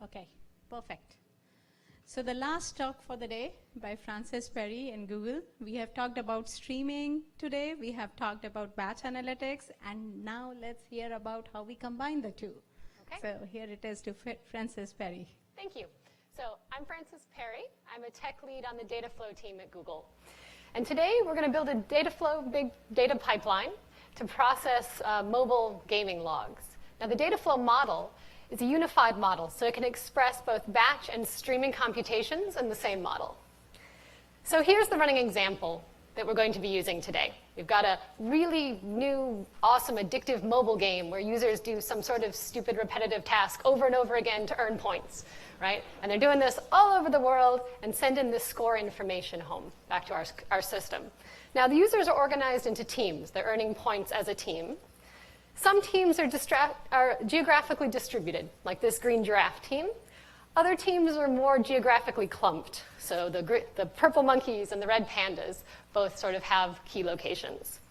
Okay, perfect. So the last talk for the day by Francis Perry in Google. We have talked about streaming today. We have talked about batch analytics. And now let's hear about how we combine the two. Okay. So here it is to Francis Perry. Thank you. So I'm Francis Perry. I'm a tech lead on the Dataflow team at Google. And today we're going to build a Dataflow big data pipeline to process mobile gaming logs. Now the Dataflow model is a unified model, so it can express both batch and streaming computations in the same model. So here's the running example that we're going to be using today. We've got a really new, awesome, addictive mobile game where users do some sort of stupid, repetitive task over and over again to earn points, right? And they're doing this all over the world and send in this score information home back to our system. Now, the users are organized into teams. They're earning points as a team. Some teams are geographically distributed, like this green giraffe team. Other teams are more geographically clumped. So the purple monkeys and the red pandas both sort of have key locations.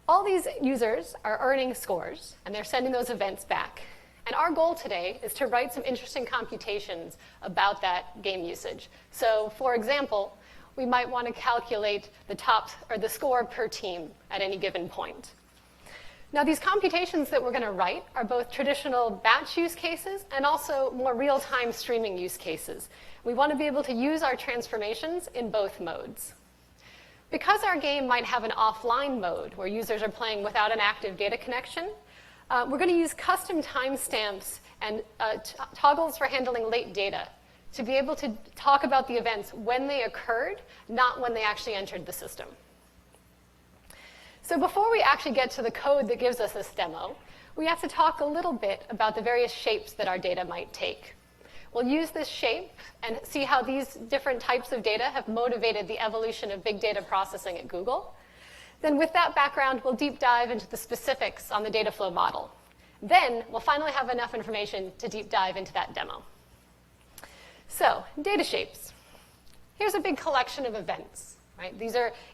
All these users are earning scores, and they're sending those events back. And our goal today is to write some interesting computations about that game usage. So, for example, we might want to calculate the top or the score per team at any given point. Now, these computations that we're going to write are both traditional batch use cases and also more real-time streaming use cases. We want to be able to use our transformations in both modes. Because our game might have an offline mode where users are playing without an active data connection, we're going to use custom timestamps and toggles for handling late data to be able to talk about the events when they occurred, not when they actually entered the system. So before we actually get to the code that gives us this demo, we have to talk a little bit about the various shapes that our data might take. We'll use this shape and see how these different types of data have motivated the evolution of big data processing at Google. Then with that background, we'll deep dive into the specifics on the Dataflow model. Then we'll finally have enough information to deep dive into that demo. So, data shapes. Here's a big collection of events. Right?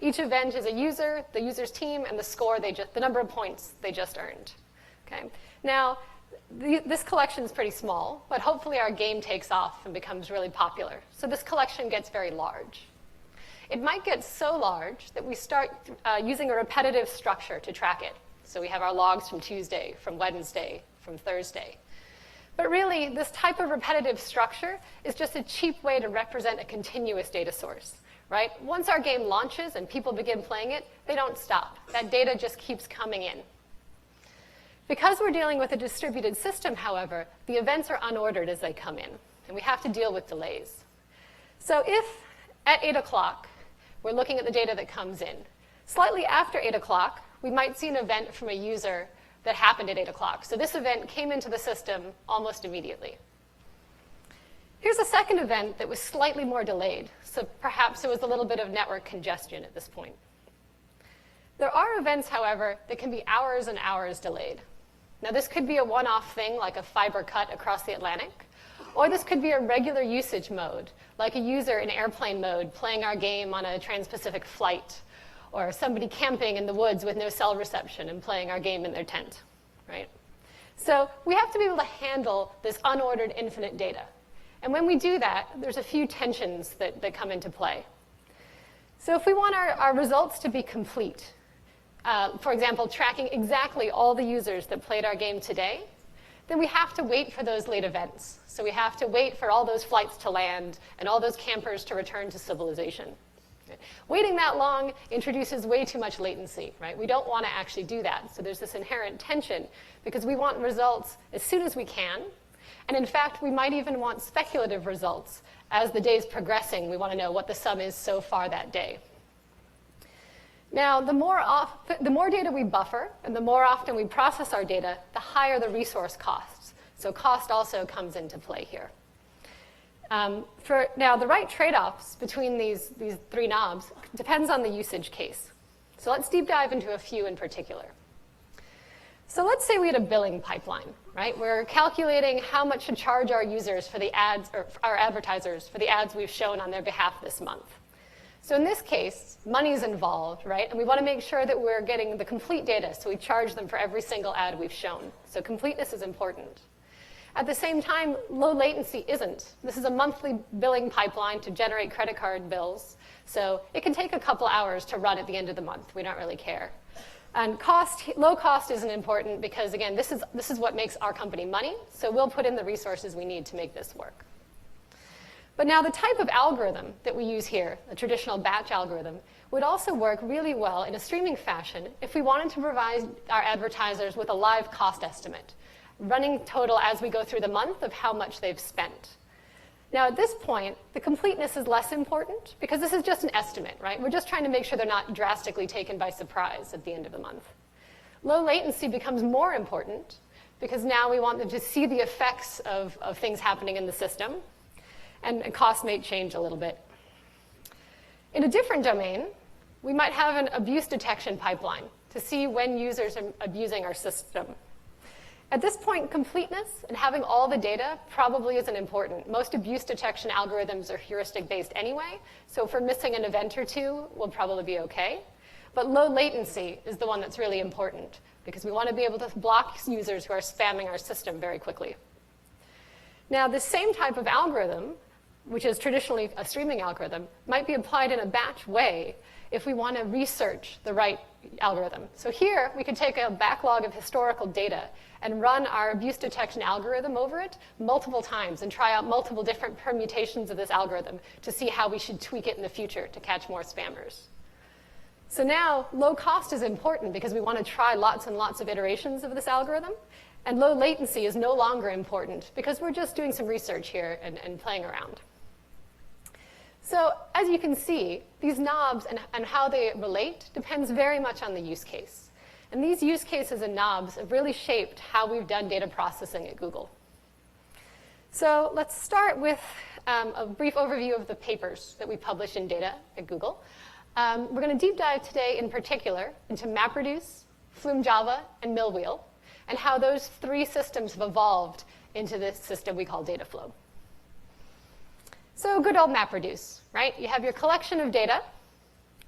Each event is a user, the user's team, and the score, the number of points they just earned. Okay? Now, this collection is pretty small, but hopefully our game takes off and becomes really popular. So this collection gets very large. It might get so large that we start using a repetitive structure to track it. So we have our logs from Tuesday, from Wednesday, from Thursday. But really, this type of repetitive structure is just a cheap way to represent a continuous data source. Right? Once our game launches and people begin playing it, they don't stop. That data just keeps coming in. Because we're dealing with a distributed system, however, the events are unordered as they come in, and we have to deal with delays. So if at 8 o'clock, we're looking at the data that comes in, slightly after 8 o'clock, we might see an event from a user that happened at 8 o'clock. So this event came into the system almost immediately. Here's a second event that was slightly more delayed, so perhaps there was a little bit of network congestion at this point. There are events, however, that can be hours and hours delayed. Now, this could be a one-off thing, like a fiber cut across the Atlantic, or this could be a regular usage mode, like a user in airplane mode playing our game on a trans-Pacific flight, or somebody camping in the woods with no cell reception and playing our game in their tent, right? So we have to be able to handle this unordered infinite data. And when we do that, there's a few tensions that come into play. So if we want our results to be complete, for example, tracking exactly all the users that played our game today, then we have to wait for those late events. So we have to wait for all those flights to land and all those campers to return to civilization. Waiting that long introduces way too much latency, right? We don't want to actually do that. So there's this inherent tension because we want results as soon as we can. And in fact, we might even want speculative results. As the day is progressing, we want to know what the sum is so far that day. Now, the more data we buffer and the more often we process our data, the higher the resource costs. So cost also comes into play here. Now, the right trade-offs between these three knobs depends on the usage case. So let's deep dive into a few in particular. So let's say we had a billing pipeline, right? We're calculating how much to charge our users for the ads, or our advertisers for the ads we've shown on their behalf this month. So in this case, money's involved, right? And we want to make sure that we're getting the complete data, so we charge them for every single ad we've shown. So completeness is important. At the same time, low latency isn't. This is a monthly billing pipeline to generate credit card bills. So it can take a couple hours to run at the end of the month. We don't really care. And low cost isn't important because, again, this is what makes our company money. So we'll put in the resources we need to make this work. But now the type of algorithm that we use here, a traditional batch algorithm, would also work really well in a streaming fashion if we wanted to provide our advertisers with a live cost estimate, running total as we go through the month of how much they've spent. Now at this point, the completeness is less important because this is just an estimate, right? We're just trying to make sure they're not drastically taken by surprise at the end of the month. Low latency becomes more important because now we want them to see the effects of things happening in the system, and cost may change a little bit. In a different domain, we might have an abuse detection pipeline to see when users are abusing our system. At this point, completeness and having all the data probably isn't important. Most abuse detection algorithms are heuristic-based anyway, so if we're missing an event or two, we'll probably be okay. But low latency is the one that's really important because we want to be able to block users who are spamming our system very quickly. Now, the same type of algorithm, which is traditionally a streaming algorithm, might be applied in a batch way if we want to research the right algorithm. So here, we could take a backlog of historical data and run our abuse detection algorithm over it multiple times and try out multiple different permutations of this algorithm to see how we should tweak it in the future to catch more spammers. So now, low cost is important because we want to try lots and lots of iterations of this algorithm. And low latency is no longer important because we're just doing some research here and playing around. So as you can see, these knobs and how they relate depends very much on the use case. And these use cases and knobs have really shaped how we've done data processing at Google. So let's start with a brief overview of the papers that we publish in data at Google. We're going to deep dive today in particular into MapReduce, FlumeJava, and Millwheel, and how those three systems have evolved into this system we call Dataflow. So good old MapReduce, right? You have your collection of data.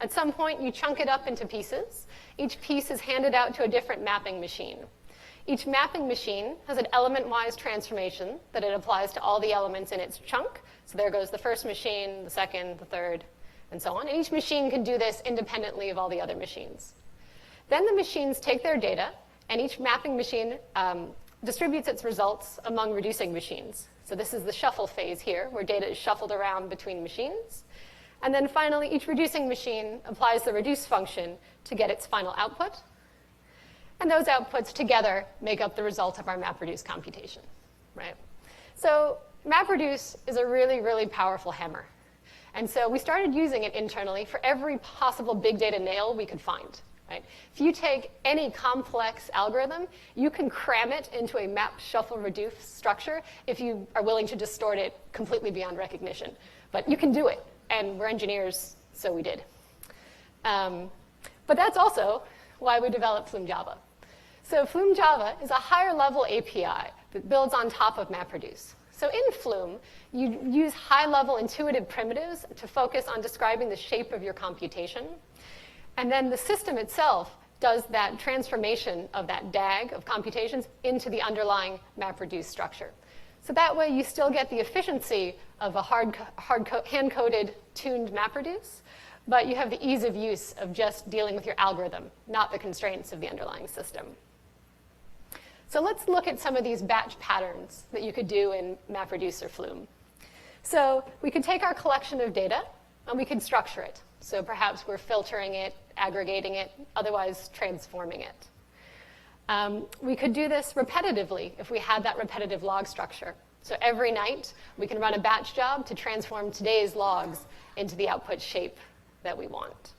At some point, you chunk it up into pieces. Each piece is handed out to a different mapping machine. Each mapping machine has an element-wise transformation that it applies to all the elements in its chunk. So there goes the first machine, the second, the third, and so on. And each machine can do this independently of all the other machines. Then the machines take their data, and each mapping machine distributes its results among reducing machines. So this is the shuffle phase here, where data is shuffled around between machines. And then finally, each reducing machine applies the reduce function to get its final output. And those outputs together make up the result of our MapReduce computation, right? So MapReduce is a really, really powerful hammer. And so we started using it internally for every possible big data nail we could find. Right? If you take any complex algorithm, you can cram it into a map, shuffle, reduce structure if you are willing to distort it completely beyond recognition. But you can do it, and we're engineers, so we did. But that's also why we developed FlumeJava. So FlumeJava is a higher level API that builds on top of MapReduce. So in Flume, you use high-level intuitive primitives to focus on describing the shape of your computation. And then the system itself does that transformation of that DAG of computations into the underlying MapReduce structure. So that way you still get the efficiency of a hand-coded, tuned MapReduce, but you have the ease of use of just dealing with your algorithm, not the constraints of the underlying system. So let's look at some of these batch patterns that you could do in MapReduce or Flume. So we could take our collection of data, and we could structure it. So perhaps we're filtering it, aggregating it, otherwise transforming it. We could do this repetitively if we had that repetitive log structure. So every night, we can run a batch job to transform today's logs into the output shape that we want.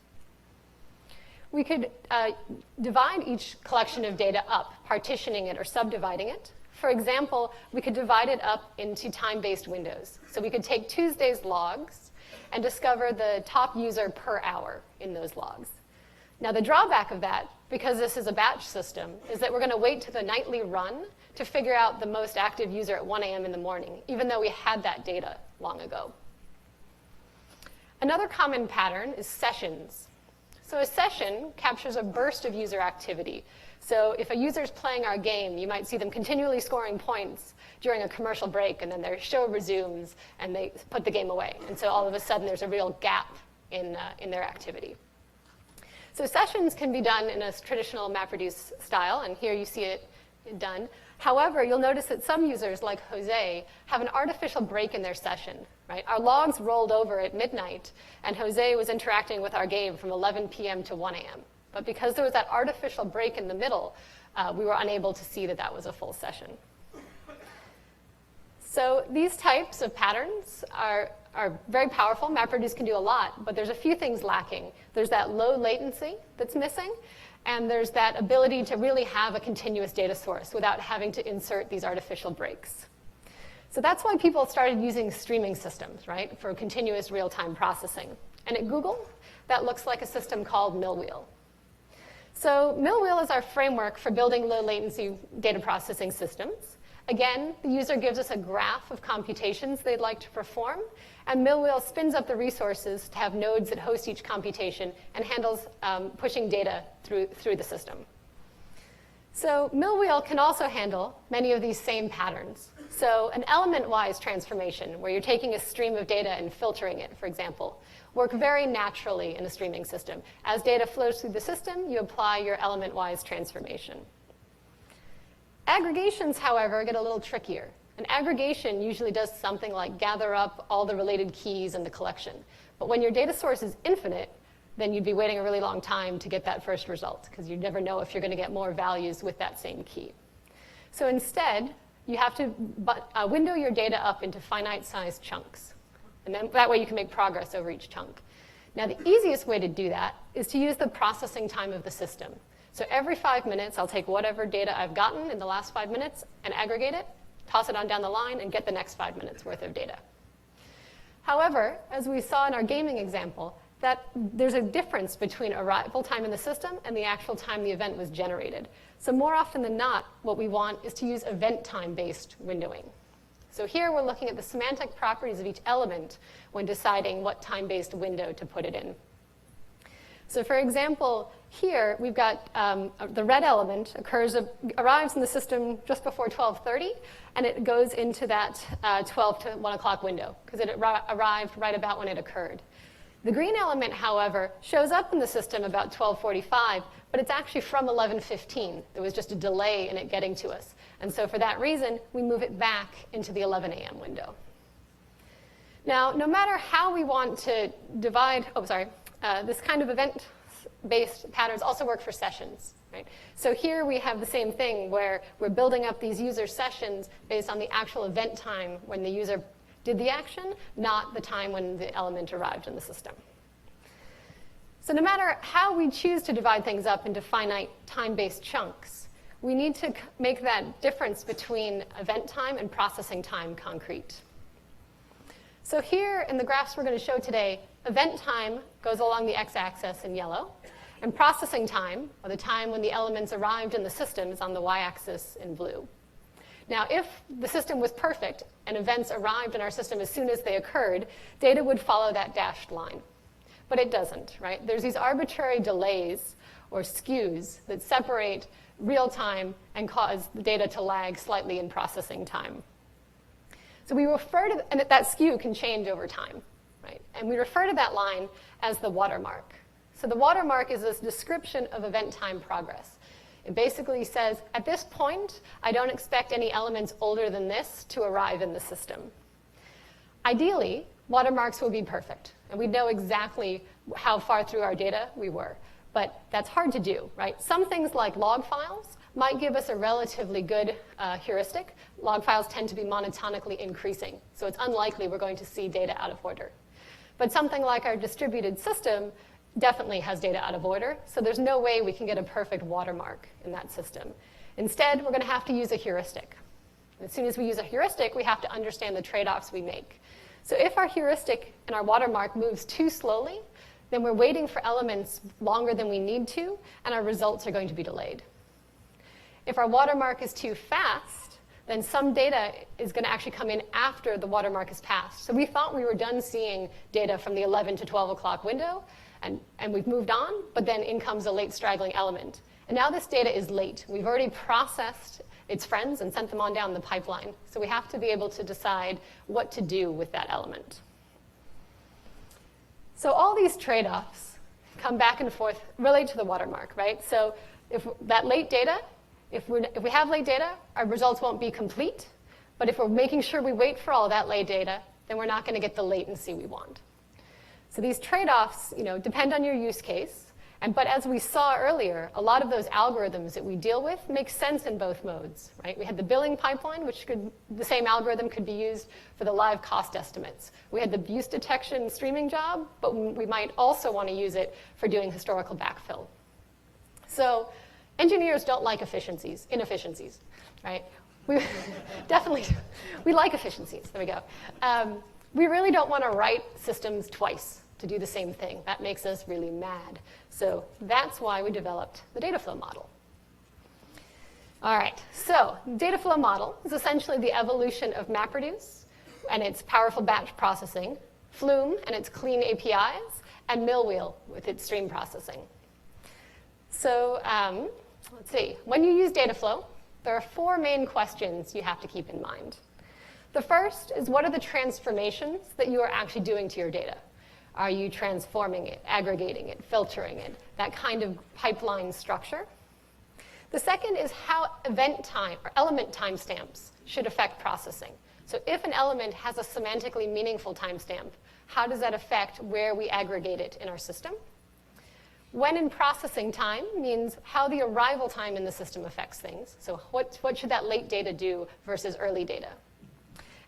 We could divide each collection of data up, partitioning it or subdividing it. For example, we could divide it up into time-based windows. So we could take Tuesday's logs and discover the top user per hour in those logs. Now the drawback of that, because this is a batch system, is that we're going to wait to the nightly run to figure out the most active user at 1 a.m. in the morning, even though we had that data long ago. Another common pattern is sessions. So a session captures a burst of user activity. So if a user's playing our game, you might see them continually scoring points during a commercial break, and then their show resumes, and they put the game away. And so all of a sudden, there's a real gap in their activity. So sessions can be done in a traditional MapReduce style, and here you see it done. However, you'll notice that some users, like Jose, have an artificial break in their session. Right? Our logs rolled over at midnight, and Jose was interacting with our game from 11 p.m. to 1 a.m. But because there was that artificial break in the middle, we were unable to see that that was a full session. So these types of patterns are very powerful. MapReduce can do a lot, but there's a few things lacking. There's that low latency that's missing, and there's that ability to really have a continuous data source without having to insert these artificial breaks. So that's why people started using streaming systems, right, for continuous real-time processing. And at Google, that looks like a system called Millwheel. So Millwheel is our framework for building low-latency data processing systems. Again, the user gives us a graph of computations they'd like to perform, and Millwheel spins up the resources to have nodes that host each computation and handles pushing data through the system. So Millwheel can also handle many of these same patterns. So an element-wise transformation, where you're taking a stream of data and filtering it, for example, work very naturally in a streaming system. As data flows through the system, you apply your element-wise transformation. Aggregations, however, get a little trickier. An aggregation usually does something like gather up all the related keys in the collection. But when your data source is infinite, then you'd be waiting a really long time to get that first result, because you never know if you're going to get more values with that same key. So instead, you have to window your data up into finite-sized chunks. And then that way you can make progress over each chunk. Now, the easiest way to do that is to use the processing time of the system. So every 5 minutes, I'll take whatever data I've gotten in the last 5 minutes and aggregate it, toss it on down the line, and get the next 5 minutes worth of data. However, as we saw in our gaming example, that there's a difference between arrival time in the system and the actual time the event was generated. So more often than not, what we want is to use event time-based windowing. So here we're looking at the semantic properties of each element when deciding what time-based window to put it in. So for example, here we've got the red element arrives in the system just before 12:30, and it goes into that 12 to 1 o'clock window, because it arrived right about when it occurred. The green element, however, shows up in the system about 12:45, but it's actually from 11:15. There was just a delay in it getting to us. And so for that reason, we move it back into the 11 a.m. window. Now, no matter how we want to divide, this kind of event-based patterns also work for sessions, right? So here we have the same thing where we're building up these user sessions based on the actual event time when the user did the action, not the time when the element arrived in the system. So no matter how we choose to divide things up into finite time-based chunks, we need to make that difference between event time and processing time concrete. So here in the graphs we're going to show today, event time goes along the x-axis in yellow, and processing time, or the time when the elements arrived in the system, is on the y-axis in blue. Now, if the system was perfect and events arrived in our system as soon as they occurred, data would follow that dashed line. But it doesn't, right? There's these arbitrary delays or skews that separate real time and cause the data to lag slightly in processing time. So we refer to, and that skew can change over time, right? And we refer to that line as the watermark. So the watermark is this description of event time progress. It basically says, at this point, I don't expect any elements older than this to arrive in the system. Ideally, watermarks would be perfect, and we'd know exactly how far through our data we were. But that's hard to do, right? Some things like log files might give us a relatively good heuristic. Log files tend to be monotonically increasing, so it's unlikely we're going to see data out of order. But something like our distributed system definitely has data out of order, so there's no way we can get a perfect watermark in that system. Instead, we're going to have to use a heuristic. As soon as we use a heuristic, we have to understand the trade-offs we make. So if our heuristic and our watermark moves too slowly, then we're waiting for elements longer than we need to, and our results are going to be delayed. If our watermark is too fast, then some data is going to actually come in after the watermark is passed. So we thought we were done seeing data from the 11 to 12 o'clock window, and we've moved on, but then in comes a late straggling element. And now this data is late. We've already processed its friends and sent them on down the pipeline. So we have to be able to decide what to do with that element. So all these trade-offs come back and forth, relate to the watermark, right? So if that late data, if we have late data, our results won't be complete. But if we're making sure we wait for all that late data, then we're not going to get the latency we want. So these trade-offs, depend on your use case. But as we saw earlier, a lot of those algorithms that we deal with make sense in both modes, right? We had the billing pipeline, the same algorithm could be used for the live cost estimates. We had the abuse detection streaming job, but we might also want to use it for doing historical backfill. So engineers don't like inefficiencies, right? We like efficiencies. There we go. We really don't want to write systems twice to do the same thing. That makes us really mad. So that's why we developed the Dataflow model. All right, so Dataflow model is essentially the evolution of MapReduce and its powerful batch processing, Flume and its clean APIs, and Millwheel with its stream processing. So let's see. When you use Dataflow, there are 4 main questions you have to keep in mind. The first is, what are the transformations that you are actually doing to your data? Are you transforming it, aggregating it, filtering it, that kind of pipeline structure? The second is how event time or element timestamps should affect processing. So if an element has a semantically meaningful timestamp, how does that affect where we aggregate it in our system? When in processing time means how the arrival time in the system affects things. So what should that late data do versus early data?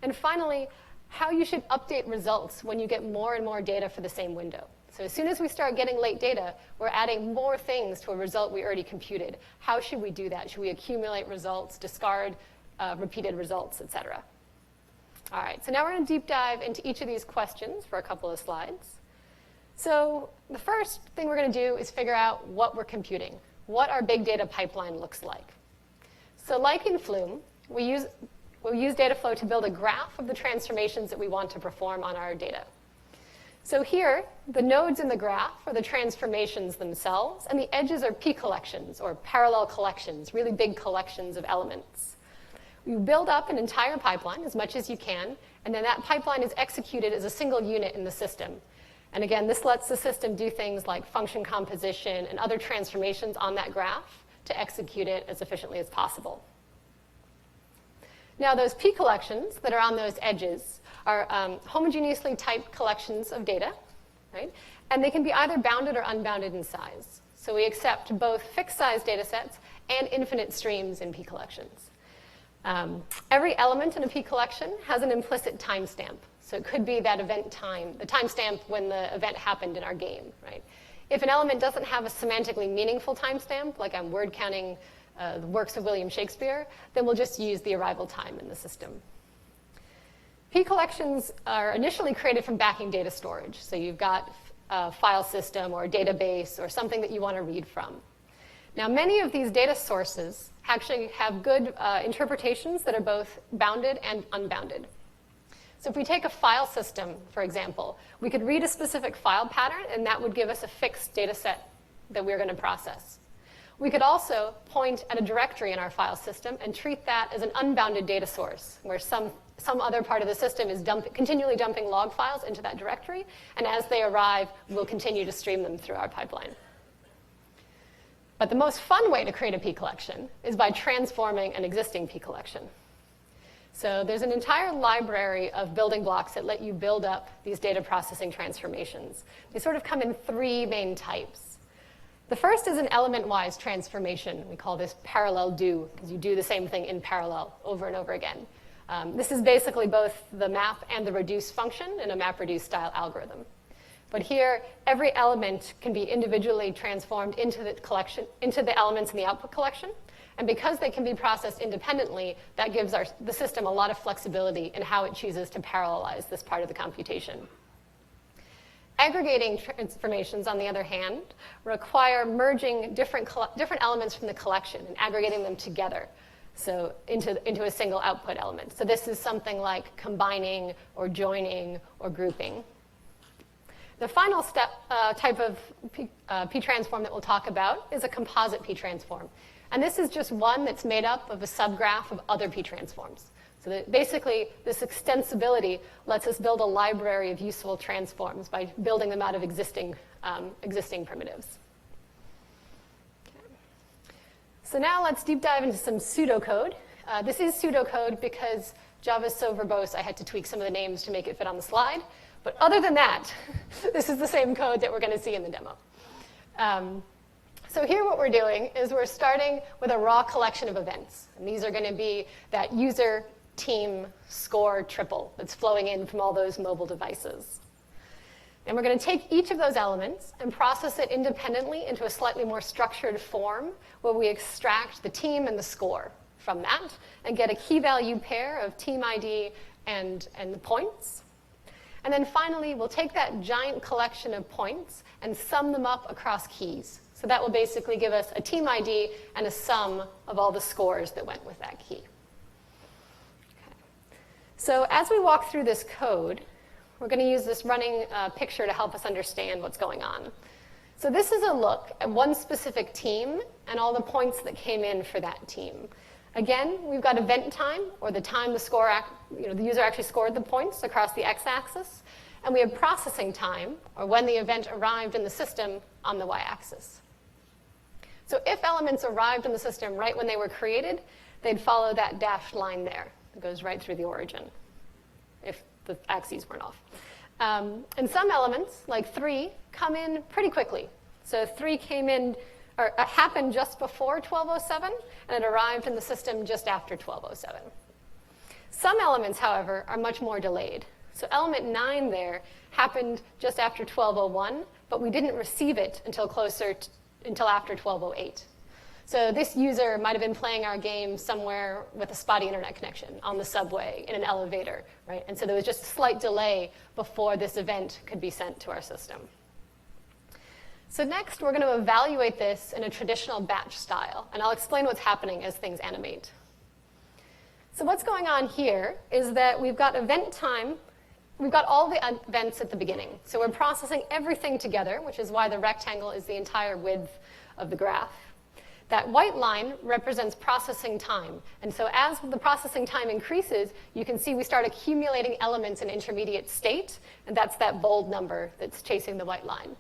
And finally, how you should update results when you get more and more data for the same window. So as soon as we start getting late data, we're adding more things to a result we already computed. How should we do that? Should we accumulate results, discard repeated results, et cetera? All right, so now we're going to deep dive into each of these questions for a couple of slides. So the first thing we're going to do is figure out what we're computing, what our big data pipeline looks like. So like in Flume, we'll use Dataflow to build a graph of the transformations that we want to perform on our data. So here, the nodes in the graph are the transformations themselves, and the edges are PCollections, or parallel collections, really big collections of elements. You build up an entire pipeline, as much as you can, and then that pipeline is executed as a single unit in the system. And again, this lets the system do things like function composition and other transformations on that graph to execute it as efficiently as possible. Now, those PCollections that are on those edges are homogeneously typed collections of data, right? And they can be either bounded or unbounded in size. So we accept both fixed-size datasets and infinite streams in PCollections. Every element in a PCollection has an implicit timestamp. So it could be that event time, the timestamp when the event happened in our game, right? If an element doesn't have a semantically meaningful timestamp, like I'm word counting the works of William Shakespeare, then we'll just use the arrival time in the system. PCollections are initially created from backing data storage. So you've got a file system or a database or something that you want to read from. Now, many of these data sources actually have good interpretations that are both bounded and unbounded. So if we take a file system, for example, we could read a specific file pattern, and that would give us a fixed data set that we're going to process. We could also point at a directory in our file system and treat that as an unbounded data source, where some other part of the system is continually dumping log files into that directory, and as they arrive, we'll continue to stream them through our pipeline. But the most fun way to create a PCollection is by transforming an existing PCollection. So there's an entire library of building blocks that let you build up these data processing transformations. They sort of come in 3 main types. The first is an element-wise transformation. We call this parallel do, because you do the same thing in parallel over and over again. This is basically both the map and the reduce function in a MapReduce style algorithm. But here, every element can be individually transformed into the elements in the output collection. And because they can be processed independently, that gives the system a lot of flexibility in how it chooses to parallelize this part of the computation. Aggregating transformations, on the other hand, require merging different elements from the collection and aggregating them together, so into a single output element. So this is something like combining or joining or grouping. The final step, type of P-transform that we'll talk about is a composite P-transform. And this is just one that's made up of a subgraph of other P-transforms. So that basically, this extensibility lets us build a library of useful transforms by building them out of existing primitives. Okay. So now let's deep dive into some pseudocode. This is pseudocode because Java is so verbose, I had to tweak some of the names to make it fit on the slide. But other than that, this is the same code that we're going to see in the demo. So here what we're doing is we're starting with a raw collection of events. And these are going to be that user, team, score triple that's flowing in from all those mobile devices. And we're going to take each of those elements and process it independently into a slightly more structured form where we extract the team and the score from that and get a key value pair of team ID and the points. And then finally, we'll take that giant collection of points and sum them up across keys. So that will basically give us a team ID and a sum of all the scores that went with that key. Okay. So as we walk through this code, we're going to use this running picture to help us understand what's going on. So this is a look at one specific team and all the points that came in for that team. Again, we've got event time, or the time the user actually scored the points across the x-axis. And we have processing time, or when the event arrived in the system, on the y-axis. So if elements arrived in the system right when they were created, they'd follow that dashed line there. It goes right through the origin, if the axes weren't off. And some elements, like 3, come in pretty quickly. So 3 came in, or happened just before 1207, and it arrived in the system just after 1207. Some elements, however, are much more delayed. So element 9 there happened just after 1201, but we didn't receive it until after 1208. So this user might have been playing our game somewhere with a spotty internet connection, on the subway, in an elevator, right? And so there was just a slight delay before this event could be sent to our system. So next, we're going to evaluate this in a traditional batch style, and I'll explain what's happening as things animate. So what's going on here is that we've got event time. We've got all the events at the beginning. So we're processing everything together, which is why the rectangle is the entire width of the graph. That white line represents processing time. And so as the processing time increases, you can see we start accumulating elements in intermediate state, and that's that bold number that's chasing the white line.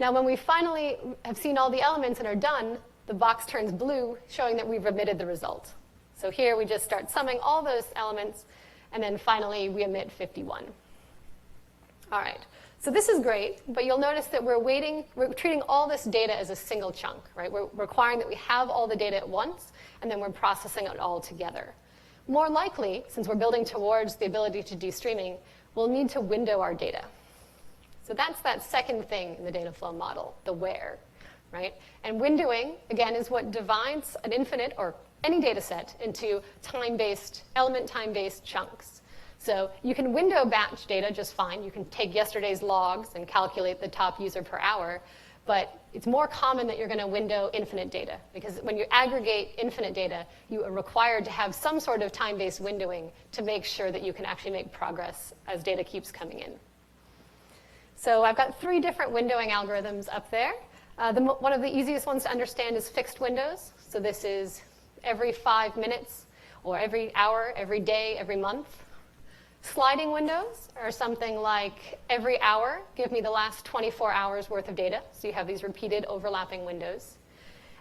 Now, when we finally have seen all the elements and are done, the box turns blue, showing that we've emitted the result. So here we just start summing all those elements, and then finally we emit 51. All right, so this is great, but you'll notice that we're treating all this data as a single chunk, right? We're requiring that we have all the data at once, and then we're processing it all together. More likely, since we're building towards the ability to do streaming, we'll need to window our data. So that's that second thing in the Dataflow model, the where, right? And windowing, again, is what divides an infinite or any data set into element time-based chunks. So you can window batch data just fine. You can take yesterday's logs and calculate the top user per hour, but it's more common that you're going to window infinite data, because when you aggregate infinite data, you are required to have some sort of time-based windowing to make sure that you can actually make progress as data keeps coming in. So I've got 3 different windowing algorithms up there. One of the easiest ones to understand is fixed windows. So this is every 5 minutes, or every hour, every day, every month. Sliding windows are something like every hour, give me the last 24 hours worth of data. So you have these repeated overlapping windows.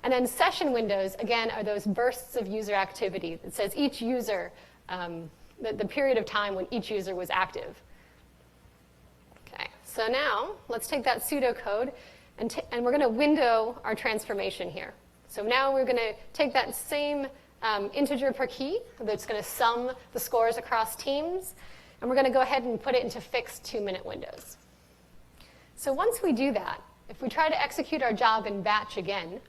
And then session windows, again, are those bursts of user activity that says each user, the period of time when each user was active. Okay, so now let's take that pseudocode and we're going to window our transformation here. So now we're going to take that same integer per key that's going to sum the scores across teams, and we're going to go ahead and put it into fixed 2-minute windows. So once we do that, if we try to execute our job in batch again,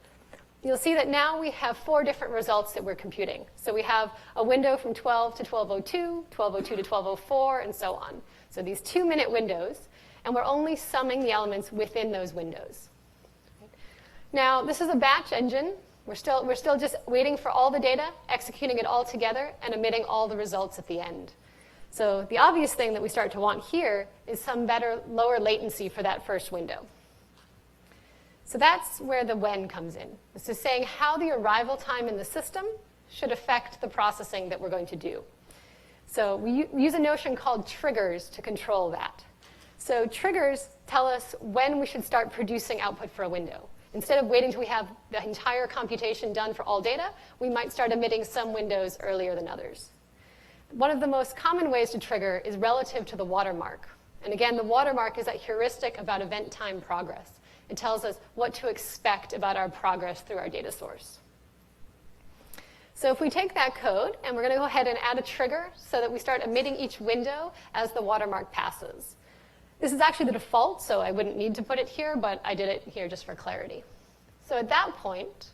you'll see that now we have 4 different results that we're computing. So we have a window from 12 to 1202, 1202 to 1204, and so on. So these 2-minute windows, and we're only summing the elements within those windows. Now, this is a batch engine. We're still just waiting for all the data, executing it all together, and emitting all the results at the end. So the obvious thing that we start to want here is some better, lower latency for that first window. So that's where the when comes in. This is saying how the arrival time in the system should affect the processing that we're going to do. So we use a notion called triggers to control that. So triggers tell us when we should start producing output for a window. Instead of waiting till we have the entire computation done for all data, we might start emitting some windows earlier than others. One of the most common ways to trigger is relative to the watermark. And again, the watermark is that heuristic about event time progress. It tells us what to expect about our progress through our data source. So if we take that code, and we're going to go ahead and add a trigger so that we start emitting each window as the watermark passes. This is actually the default, so I wouldn't need to put it here, but I did it here just for clarity. So at that point,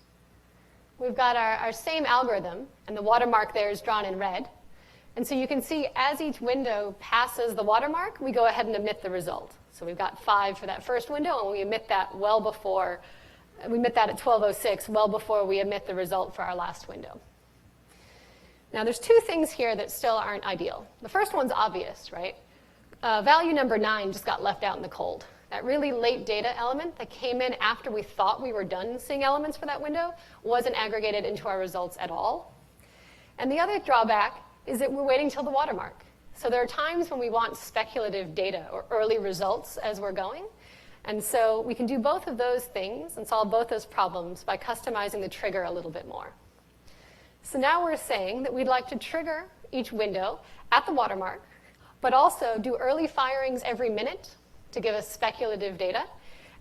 we've got our same algorithm, and the watermark there is drawn in red. And so you can see as each window passes the watermark, we go ahead and emit the result. So we've got 5 for that first window, and we emit that well before, we emit that at 12:06, well before we emit the result for our last window. Now there's 2 things here that still aren't ideal. The first one's obvious, right? Value number 9 just got left out in the cold. That really late data element that came in after we thought we were done seeing elements for that window wasn't aggregated into our results at all. And the other drawback is that we're waiting till the watermark. So there are times when we want speculative data or early results as we're going. And so we can do both of those things and solve both those problems by customizing the trigger a little bit more. So now we're saying that we'd like to trigger each window at the watermark, but also do early firings every minute to give us speculative data,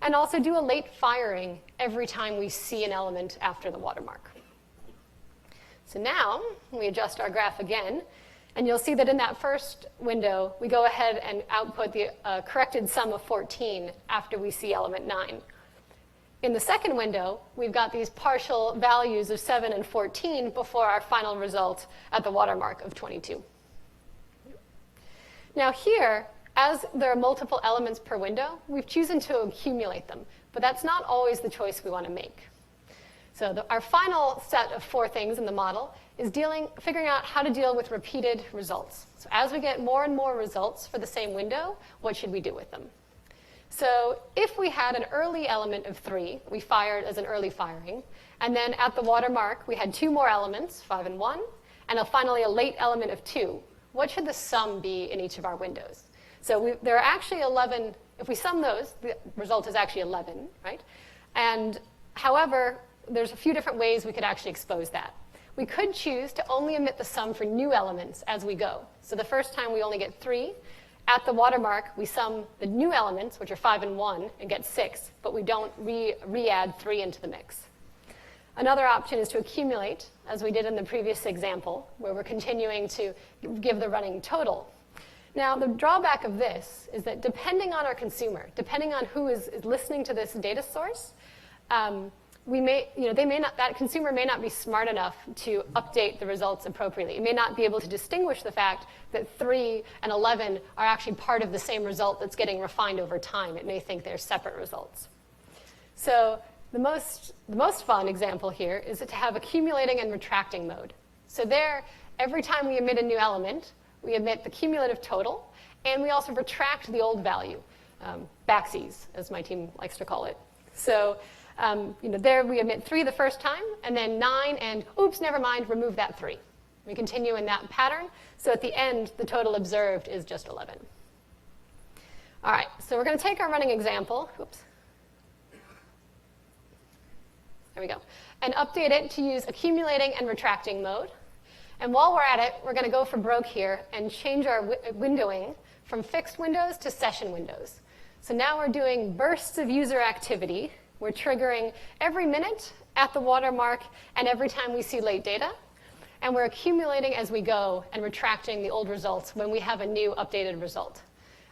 and also do a late firing every time we see an element after the watermark. So now we adjust our graph again, and you'll see that in that first window, we go ahead and output the corrected sum of 14 after we see element 9. In the second window, we've got these partial values of 7 and 14 before our final result at the watermark of 22. Now here, as there are multiple elements per window, we've chosen to accumulate them, but that's not always the choice we want to make. So our final set of 4 things in the model is figuring out how to deal with repeated results. So as we get more and more results for the same window, what should we do with them? So if we had an early element of 3, we fired as an early firing, and then at the watermark, we had 2 more elements, 5 and 1, and finally a late element of 2. What should the sum be in each of our windows? So there are actually 11. If we sum those, the result is actually 11, right? And however, there's a few different ways we could actually expose that. We could choose to only emit the sum for new elements as we go. So the first time we only get 3. At the watermark, we sum the new elements, which are 5 and 1, and get 6, but we don't re-add 3 into the mix. Another option is to accumulate, as we did in the previous example, where we're continuing to give the running total. Now, the drawback of this is that depending on our consumer, depending on who is listening to this data source, that consumer may not be smart enough to update the results appropriately. It may not be able to distinguish the fact that 3 and 11 are actually part of the same result that's getting refined over time. It may think they're separate results. So the most fun example here is to have accumulating and retracting mode. So there, every time we emit a new element, we emit the cumulative total, and we also retract the old value, backsies, as my team likes to call it. So there we emit 3 the first time, and then 9, and oops, never mind, remove that 3. We continue in that pattern, so at the end, the total observed is just 11. All right, so we're going to take our running example, oops. There we go, and update it to use accumulating and retracting mode. And while we're at it, we're going to go for broke here and change our windowing from fixed windows to session windows. So now we're doing bursts of user activity. We're triggering every minute at the watermark and every time we see late data. And we're accumulating as we go and retracting the old results when we have a new updated result.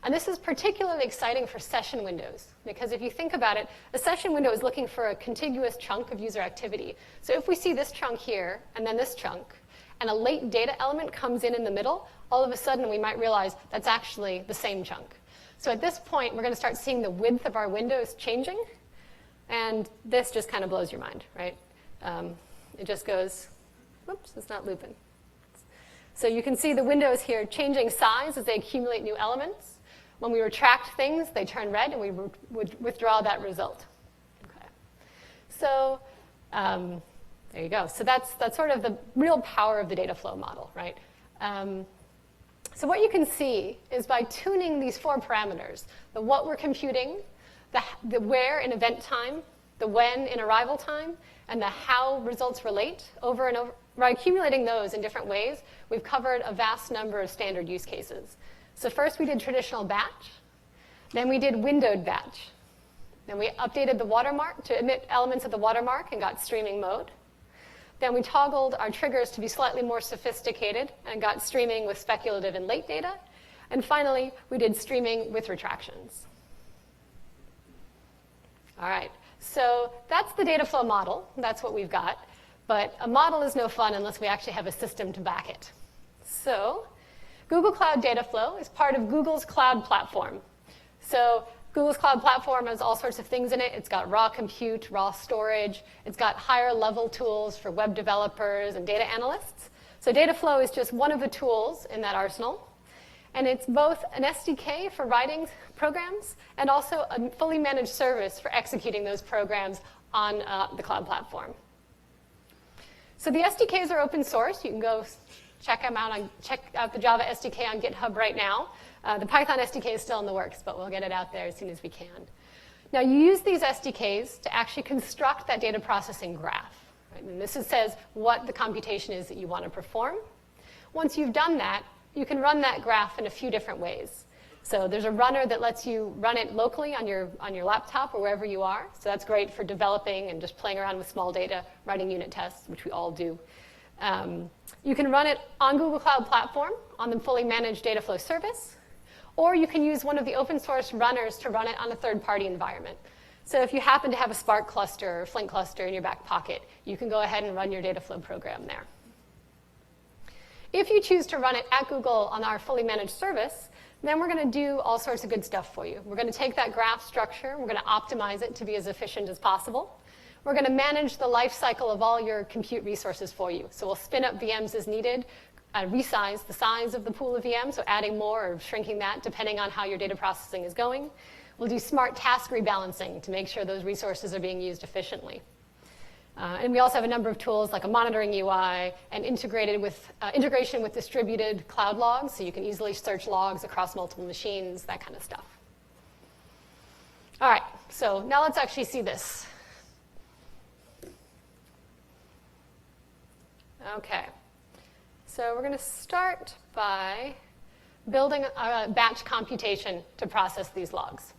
And this is particularly exciting for session windows, because if you think about it, a session window is looking for a contiguous chunk of user activity. So if we see this chunk here and then this chunk, and a late data element comes in the middle, all of a sudden we might realize that's actually the same chunk. So at this point, we're going to start seeing the width of our windows changing. And this just kind of blows your mind, right? It just goes, whoops, it's not looping. So you can see the windows here changing size as they accumulate new elements. When we retract things, they turn red, and we would withdraw that result. Okay. So there you go. So that's sort of the real power of the data flow model, right? So what you can see is by tuning these 4 parameters, the what we're computing, the where in event time, the when in arrival time, and the how results relate over and over. By accumulating those in different ways, we've covered a vast number of standard use cases. So first we did traditional batch, then we did windowed batch. Then we updated the watermark to emit elements of the watermark and got streaming mode. Then we toggled our triggers to be slightly more sophisticated and got streaming with speculative and late data. And finally, we did streaming with retractions. All right, so that's the data flow model. That's what we've got. But a model is no fun unless we actually have a system to back it. So Google Cloud Dataflow is part of Google's cloud platform. So Google's cloud platform has all sorts of things in it. It's got raw compute, raw storage. It's got higher level tools for web developers and data analysts. So Dataflow is just one of the tools in that arsenal. And it's both an SDK for writing programs and also a fully managed service for executing those programs on the cloud platform. So the SDKs are open source. You can go check out the Java SDK on GitHub right now. The Python SDK is still in the works, but we'll get it out there as soon as we can. Now, you use these SDKs to actually construct that data processing graph. Right? And this says what the computation is that you want to perform. Once you've done that, you can run that graph in a few different ways. So there's a runner that lets you run it locally on your laptop or wherever you are. So that's great for developing and just playing around with small data, writing unit tests, which we all do. You can run it on Google Cloud Platform on the fully managed Dataflow service. Or you can use one of the open source runners to run it on a third-party environment. So if you happen to have a Spark cluster or Flink cluster in your back pocket, you can go ahead and run your Dataflow program there. If you choose to run it at Google on our fully managed service, then we're going to do all sorts of good stuff for you. We're going to take that graph structure, we're going to optimize it to be as efficient as possible. We're going to manage the life cycle of all your compute resources for you. So we'll spin up VMs as needed, resize the size of the pool of VMs, so adding more or shrinking that depending on how your data processing is going. We'll do smart task rebalancing to make sure those resources are being used efficiently. And we also have a number of tools like a monitoring UI and integration with distributed cloud logs, so you can easily search logs across multiple machines, that kind of stuff. All right, so now let's actually see this. Okay. So we're going to start by building a batch computation to process these logs.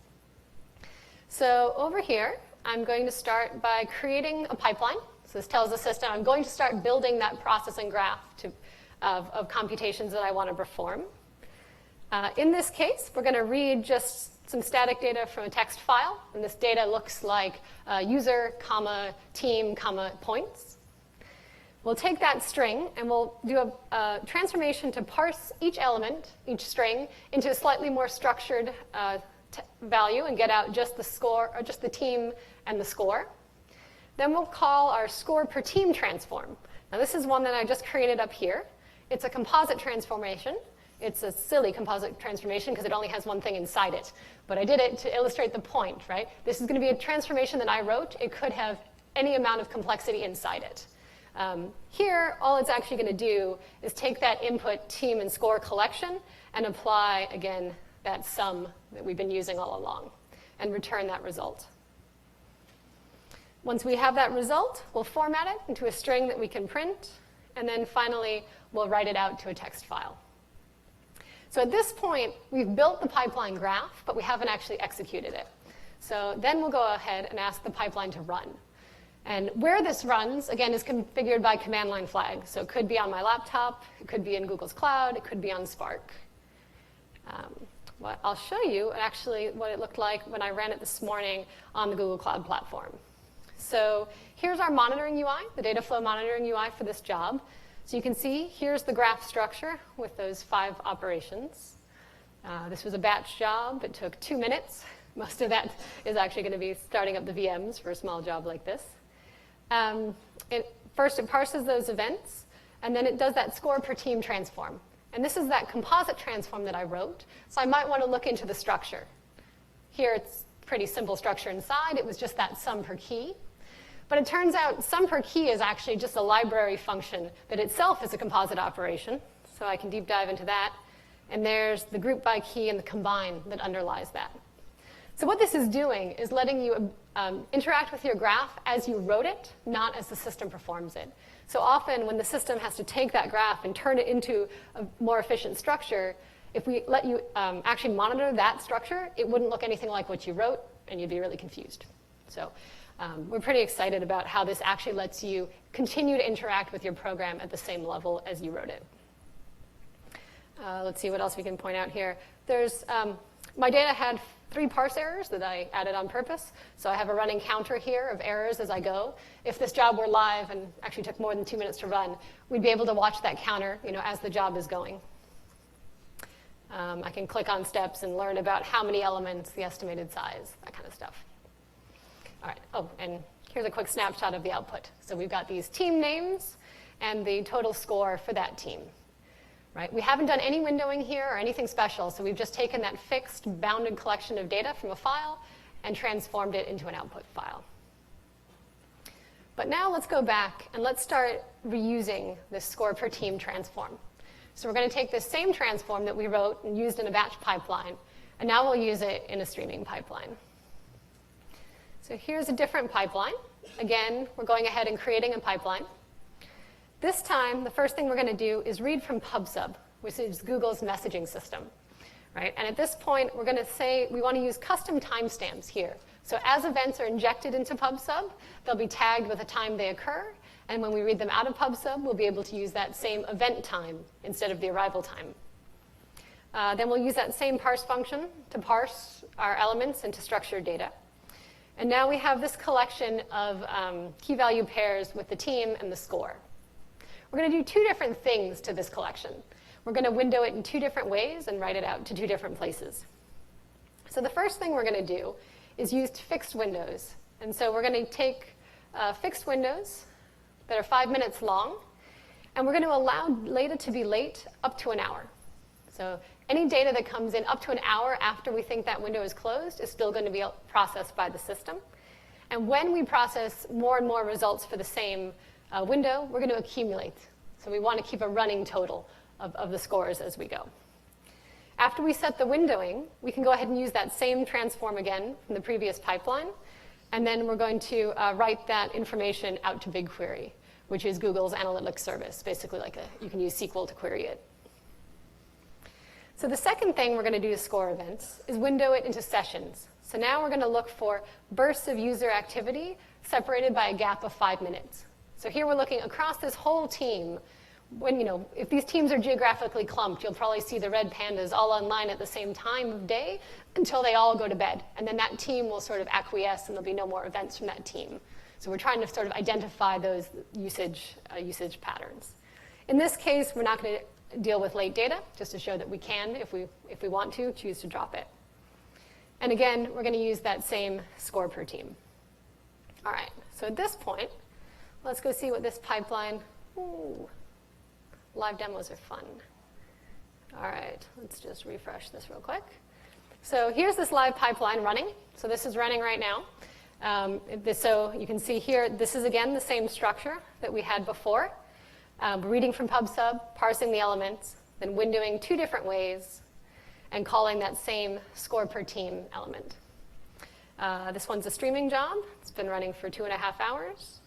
So over here, I'm going to start by creating a pipeline. So this tells the system I'm going to start building that processing graph of computations that I want to perform. In this case, we're going to read just some static data from a text file. And this data looks like user, comma, team, comma, points. We'll take that string and we'll do a transformation to parse each element, each string, into a slightly more structured value and get out just the score, or just the team and the score. Then we'll call our score per team transform. Now this is one that I just created up here. It's a composite transformation. It's a silly composite transformation because it only has one thing inside it. But I did it to illustrate the point, right? This is going to be a transformation that I wrote. It could have any amount of complexity inside it. Here, all it's actually going to do is take that input team and score collection and apply, again, that sum that we've been using all along and return that result. Once we have that result, we'll format it into a string that we can print, and then finally, we'll write it out to a text file. So at this point, we've built the pipeline graph, but we haven't actually executed it. So then we'll go ahead and ask the pipeline to run. And where this runs, again, is configured by command line flag. So it could be on my laptop, it could be in Google's cloud, it could be on Spark. I'll show you actually what it looked like when I ran it this morning on the Google Cloud Platform. So here's our monitoring UI, the Dataflow Monitoring UI for this job. So you can see here's the graph structure with those 5 operations. This was a batch job. It took 2 minutes. Most of that is actually going to be starting up the VMs for a small job like this. First, it parses those events, and then it does that score per team transform. And this is that composite transform that I wrote, so I might want to look into the structure. Here it's pretty simple structure inside. It was just that sum per key. But it turns out sum per key is actually just a library function that itself is a composite operation. So I can deep dive into that. And there's the group by key and the combine that underlies that. So what this is doing is letting you interact with your graph as you wrote it, not as the system performs it. So often when the system has to take that graph and turn it into a more efficient structure, if we let you actually monitor that structure, it wouldn't look anything like what you wrote, and you'd be really confused. So we're pretty excited about how this actually lets you continue to interact with your program at the same level as you wrote it. Let's see what else we can point out here. There's, my data had 3 parse errors that I added on purpose. So I have a running counter here of errors as I go. If this job were live and actually took more than 2 minutes to run, we'd be able to watch that counter, as the job is going. I can click on steps and learn about how many elements, the estimated size, that kind of stuff. All right, oh, and here's a quick snapshot of the output. So we've got these team names and the total score for that team. Right? We haven't done any windowing here or anything special, so we've just taken that fixed, bounded collection of data from a file and transformed it into an output file. But now let's go back and let's start reusing this score per team transform. So we're going to take this same transform that we wrote and used in a batch pipeline, and now we'll use it in a streaming pipeline. So here's a different pipeline. Again, we're going ahead and creating a pipeline. This time, the first thing we're going to do is read from PubSub, which is Google's messaging system. Right? And at this point, we're going to say we want to use custom timestamps here. So as events are injected into PubSub, they'll be tagged with the time they occur. And when we read them out of PubSub, we'll be able to use that same event time instead of the arrival time. Then we'll use that same parse function to parse our elements into structured data. And now we have this collection of key value pairs with the team and the score. We're going to do 2 different things to this collection. We're going to window it in 2 different ways and write it out to 2 different places. So the first thing we're going to do is use fixed windows. And so we're going to take fixed windows that are 5 minutes long, and we're going to allow data to be late up to an hour. So any data that comes in up to an hour after we think that window is closed is still going to be processed by the system. And when we process more and more results for the same window, we're going to accumulate. So we want to keep a running total of the scores as we go. After we set the windowing, we can go ahead and use that same transform again from the previous pipeline. And then we're going to write that information out to BigQuery, which is Google's analytics service, basically like you can use SQL to query it. So the second thing we're going to do to score events is window it into sessions. So now we're going to look for bursts of user activity separated by a gap of 5 minutes. So here we're looking across this whole team. When, if these teams are geographically clumped, you'll probably see the red pandas all online at the same time of day until they all go to bed. And then that team will sort of acquiesce and there'll be no more events from that team. So we're trying to sort of identify those usage patterns. In this case, we're not going to deal with late data, just to show that we can, if we want to, choose to drop it. And again, we're going to use that same score per team. All right, so at this point, let's go see what this pipeline, live demos are fun. All right, let's just refresh this real quick. So here's this live pipeline running. So this is running right now. So you can see here, this is again the same structure that we had before. Reading from PubSub, parsing the elements, then windowing 2 different ways, and calling that same score per team element. This one's a streaming job. It's been running for 2.5 hours.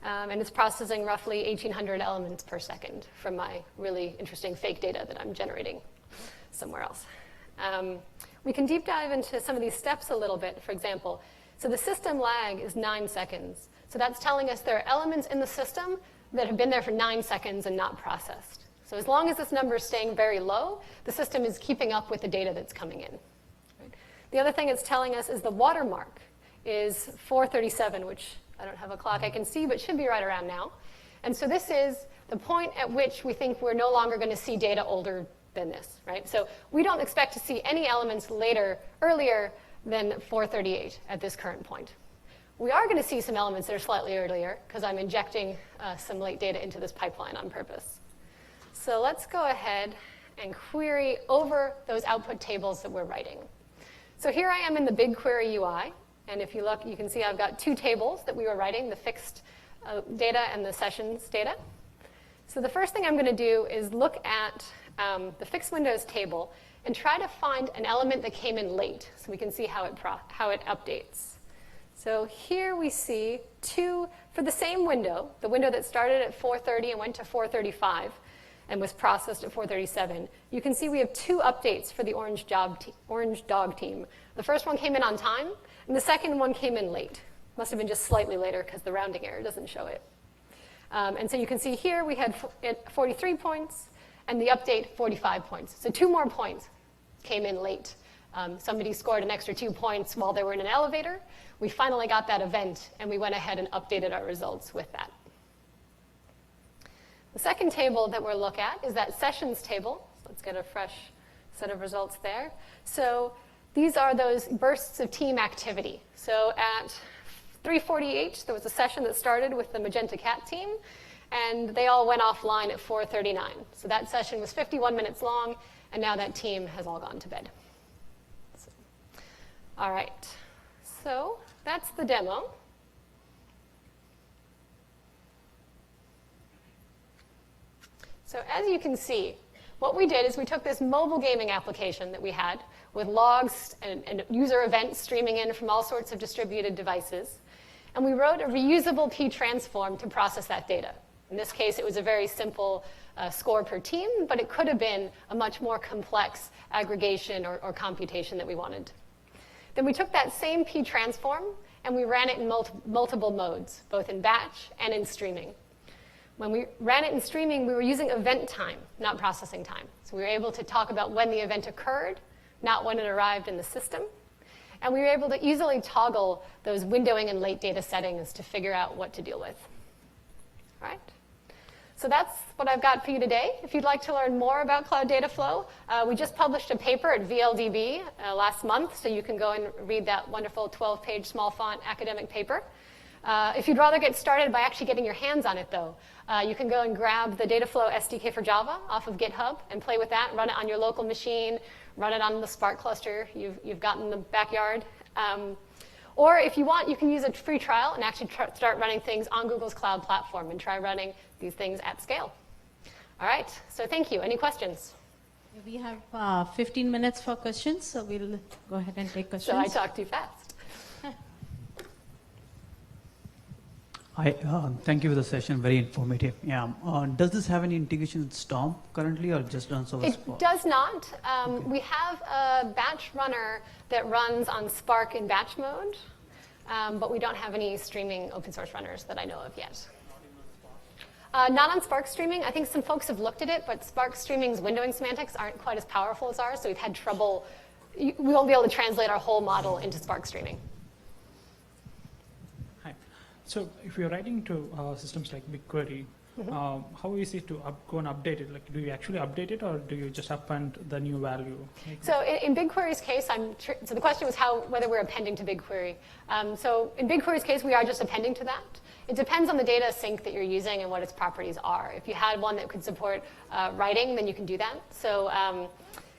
And it's processing roughly 1,800 elements per second from my really interesting fake data that I'm generating somewhere else. We can deep dive into some of these steps a little bit, for example. So the system lag is 9 seconds. So that's telling us there are elements in the system that have been there for 9 seconds and not processed. So as long as this number is staying very low, the system is keeping up with the data that's coming in. Right? The other thing it's telling us is the watermark is 4:37, which I don't have a clock I can see, but should be right around now. And so this is the point at which we think we're no longer going to see data older than this, right? So we don't expect to see any elements earlier than 4:38 at this current point. We are going to see some elements that are slightly earlier because I'm injecting some late data into this pipeline on purpose. So let's go ahead and query over those output tables that we're writing. So here I am in the BigQuery UI. And if you look, you can see I've got two tables that we were writing, the fixed data and the sessions data. So the first thing I'm going to do is look at the fixed windows table and try to find an element that came in late so we can see how it updates. So here we see two, for the same window, the window that started at 4:30 and went to 4:35 and was processed at 4:37, you can see we have two updates for the orange dog team. The first one came in on time, and the second one came in late. Must have been just slightly later because the rounding error doesn't show it. And so you can see here we had 43 points, and the update 45 points. So 2 more points came in late. Somebody scored an extra 2 points while they were in an elevator. We finally got that event, and we went ahead and updated our results with that. The second table that we'll look at is that sessions table. So let's get a fresh set of results there. So these are those bursts of team activity. So at 3:48, there was a session that started with the Magenta Cat team, and they all went offline at 4:39. So that session was 51 minutes long, and now that team has all gone to bed. So, all right, so that's the demo. So as you can see, what we did is we took this mobile gaming application that we had with logs and user events streaming in from all sorts of distributed devices, and we wrote a reusable PTransform to process that data. In this case, it was a very simple score per team, but it could have been a much more complex aggregation or computation that we wanted. Then we took that same PTransform and we ran it in multiple modes, both in batch and in streaming. When we ran it in streaming, we were using event time, not processing time. So we were able to talk about when the event occurred, not when it arrived in the system. And we were able to easily toggle those windowing and late data settings to figure out what to deal with. All right? So that's what I've got for you today. If you'd like to learn more about Cloud Dataflow, we just published a paper at VLDB last month, so you can go and read that wonderful 12-page small font academic paper. If you'd rather get started by actually getting your hands on it, though, you can go and grab the Dataflow SDK for Java off of GitHub and play with that, run it on your local machine, run it on the Spark cluster you've got in the backyard. Or if you want, you can use a free trial and actually start running things on Google's cloud platform and try running these things at scale. All right, so thank you. Any questions? We have 15 minutes for questions, so we'll go ahead and take questions. So I talk too fast. Hi, thank you for the session, very informative. Yeah, does this have any integration with Storm currently or just runs over Spark? It does not. Okay. We have a batch runner that runs on Spark in batch mode, but we don't have any streaming open source runners that I know of yet. Not on Spark streaming. I think some folks have looked at it, but Spark streaming's windowing semantics aren't quite as powerful as ours, so we've had trouble. We won't be able to translate our whole model into Spark streaming. So if you're writing to systems like BigQuery, how is it to go and update it? Like, do you actually update it, or do you just append the new value? So in BigQuery's case, so the question was whether we're appending to BigQuery. So in BigQuery's case, we are just appending to that. It depends on the data sync that you're using and what its properties are. If you had one that could support writing, then you can do that. So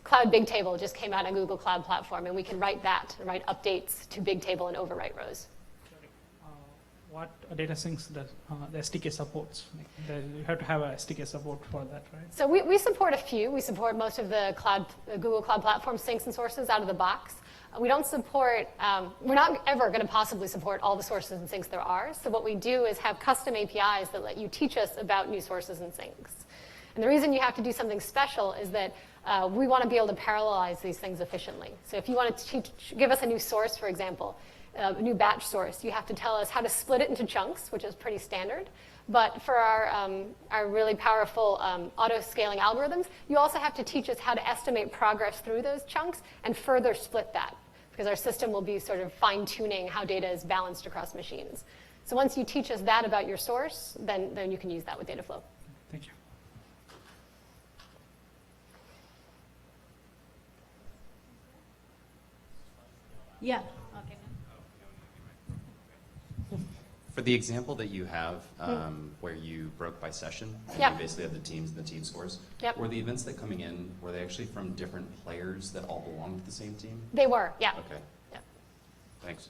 Cloud Bigtable just came out on Google Cloud Platform, and we can write that and write updates to Bigtable and overwrite rows. What data syncs does the SDK supports? Like, you have to have a SDK support for that, right? So we support a few. We support most of the Google Cloud Platform syncs and sources out of the box. We don't support, we're not ever going to possibly support all the sources and syncs there are. So what we do is have custom APIs that let you teach us about new sources and syncs. And the reason you have to do something special is that we want to be able to parallelize these things efficiently. So if you want to give us a new source, for example, a new batch source, you have to tell us how to split it into chunks, which is pretty standard. But for our really powerful auto-scaling algorithms, you also have to teach us how to estimate progress through those chunks and further split that, because our system will be sort of fine-tuning how data is balanced across machines. So once you teach us that about your source, then you can use that with Dataflow. Thank you. Yeah. Okay. For the example that you have, where you broke by session, and Yep. you basically have the teams and the team scores, Yep. were the events that coming in, were they actually from different players that all belonged to the same team? They were, yeah. Okay, Yep. thanks.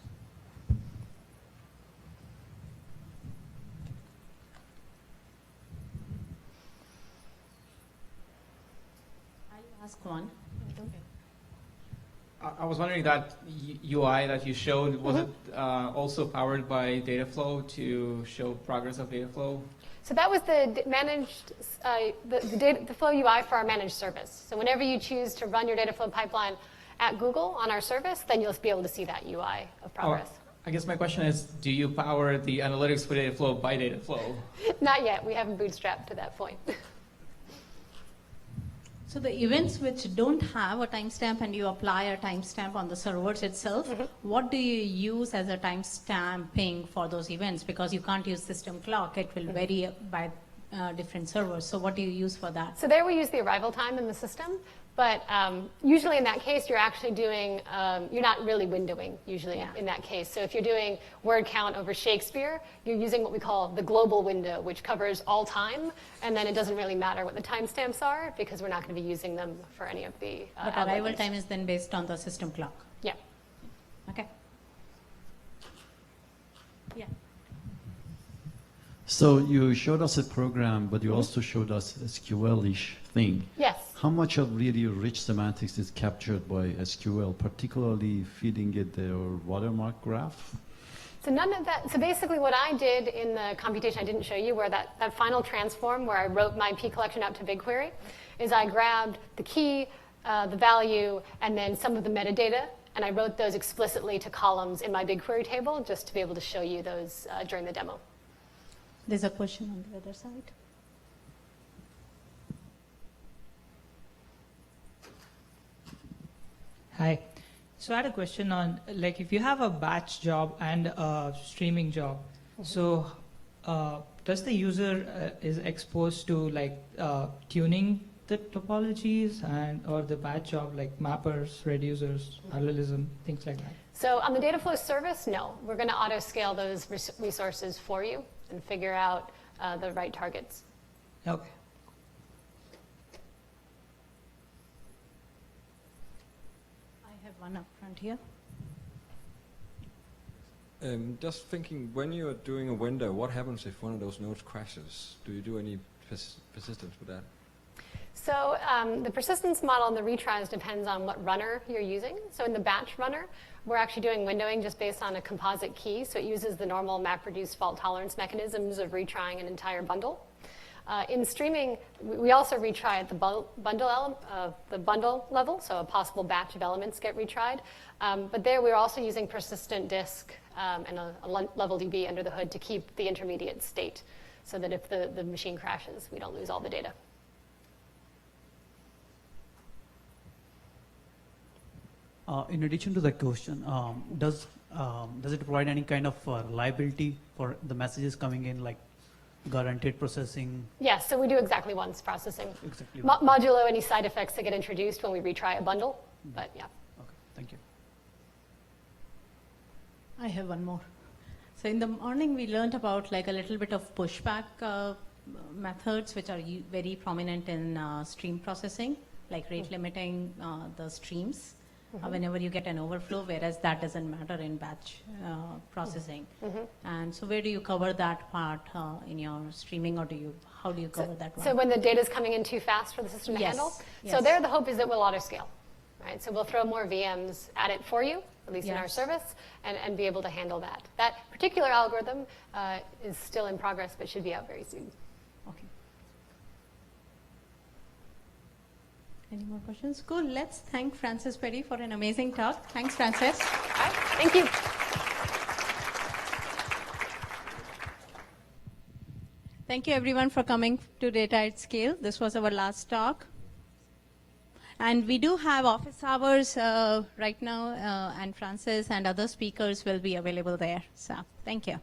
I'll ask one. I was wondering that UI that you showed, was it also powered by Dataflow to show progress of Dataflow? So that was the managed, the Flow UI for our managed service. So whenever you choose to run your Dataflow pipeline at Google on our service, then you'll be able to see that UI of progress. I guess my question is, do you power the analytics for Dataflow by Dataflow? Not yet. We haven't bootstrapped to that point. So the events which don't have a timestamp and you apply a timestamp on the servers itself, what do you use as a timestamping for those events? Because you can't use system clock, it will vary by different servers. So what do you use for that? So there we use the arrival time in the system, but usually in that case you're actually doing, you're not really windowing usually in that case. So if you're doing word count over Shakespeare, you're using what we call the global window, which covers all time, and then it doesn't really matter what the timestamps are because we're not going to be using them for any of the But arrival time is then based on the system clock. Yeah. Okay. Yeah. So you showed us a program, but you also showed us SQL-ish thing. Yes. How much of really rich semantics is captured by SQL, particularly feeding it their watermark graph? So none of that. So basically, what I did in the computation I didn't show you, where that final transform where I wrote my P collection out to BigQuery, is I grabbed the key, the value, and then some of the metadata, and I wrote those explicitly to columns in my BigQuery table, just to be able to show you those during the demo. There's a question on the other side. Hi. So I had a question on, like, if you have a batch job and a streaming job, so does the user is exposed to like tuning the topologies and or the batch job, like mappers, reducers, parallelism, things like that? So on the Dataflow service, no. We're going to auto-scale those resources for you and figure out the right targets. Okay. I have one up front here. Just thinking, when you're doing a window, what happens if one of those nodes crashes? Do you do any persistence with that? So the persistence model and the retries depends on what runner you're using. So in the batch runner, we're actually doing windowing just based on a composite key. So it uses the normal MapReduce fault tolerance mechanisms of retrying an entire bundle. In streaming, we also retry at the bundle level, so a possible batch of elements get retried. But there we're also using persistent disk and a level DB under the hood to keep the intermediate state, so that if the machine crashes, we don't lose all the data. In addition to that question, does it provide any kind of reliability for the messages coming in, like guaranteed processing? Yes, so we do exactly once processing. Exactly. Modulo any side effects that get introduced when we retry a bundle, but yeah. Okay, thank you. I have one more. So in the morning, we learned about like a little bit of pushback methods, which are very prominent in stream processing, like rate limiting the streams whenever you get an overflow, whereas that doesn't matter in batch processing. And so where do you cover that part in your streaming, or how do you cover that one? So when the data is coming in too fast for the system to Yes, handle? yes. So there the hope is that we'll auto-scale, right? So we'll throw more VMs at it for you, at least in our Yes. service, and be able to handle that. That particular algorithm is still in progress, but should be out very soon. Okay. Any more questions? Cool. Let's thank Francis Perry for an amazing talk. Thanks, Francis. All right, thank you. Thank you, everyone, for coming to Data at Scale. This was our last talk. And we do have office hours right now, and Francis and other speakers will be available there. So thank you.